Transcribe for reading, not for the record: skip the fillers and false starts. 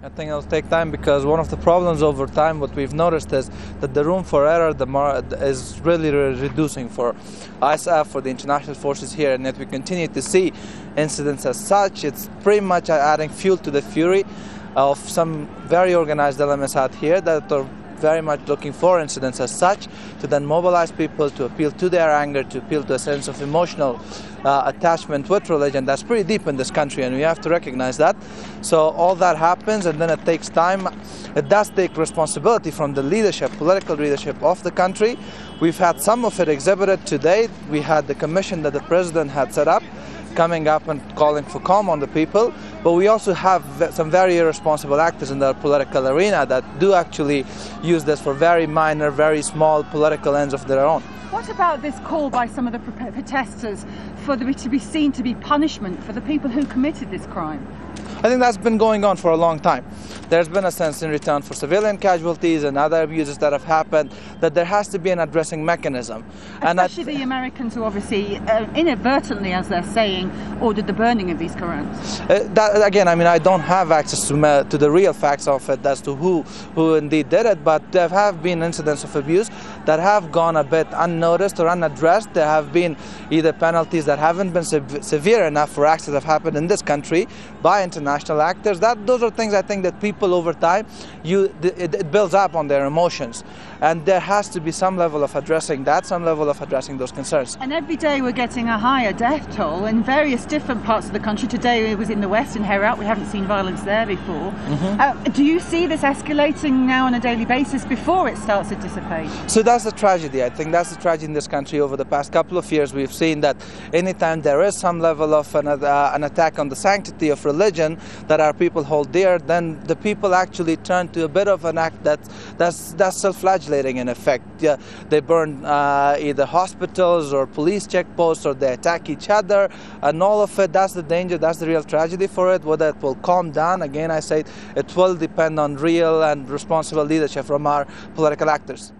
I think it'll take time, because one of the problems over time, what we've noticed is that the room for error is really reducing for ISAF, for the international forces here, and yet we continue to see incidents as such. It's pretty much adding fuel to the fury of some very organized elements out here that are very much looking for incidents as such to then mobilize people, to appeal to their anger, to appeal to a sense of emotional attachment with religion that's pretty deep in this country, and we have to recognize that. So all that happens, and then it takes time. It does take responsibility from the leadership, political leadership of the country. We've had some of it exhibited today. We had the commission that the president had set up coming up and calling for calm on the people, but we also have some very irresponsible actors in the political arena that do actually use this for very minor, very small political ends of their own. What about this call by some of the protesters for there to be seen to be punishment for the people who committed this crime? I think that's been going on for a long time. There's been a sense in return for civilian casualties and other abuses that have happened that there has to be an addressing mechanism. Especially the Americans who obviously inadvertently, as they're saying, ordered the burning of these Qurans. Again, I mean, I don't have access to the real facts of it as to who indeed did it, but there have been incidents of abuse that have gone a bit unnoticed or unaddressed. There have been either penalties that haven't been severe enough for acts that have happened in this country by international actors. Those are things I think that people over time, it builds up on their emotions. And there has to be some level of addressing that, some level of addressing those concerns. And every day we're getting a higher death toll in various different parts of the country. Today it was in the west, in Herat. We haven't seen violence there before. Do you see this escalating now on a daily basis before it starts to dissipate? So that's the tragedy. I think that's the tragedy in this country. Over the past couple of years, we've seen that anytime there is some level of an attack on the sanctity of religion that our people hold dear, then the people actually turn to a bit of an act that's self-flagellating in effect. Yeah, they burn either hospitals or police checkposts, or they attack each other, and all of it. That's the danger. That's the real tragedy for it. Whether it will calm down, again I say, it will depend on real and responsible leadership from our political actors.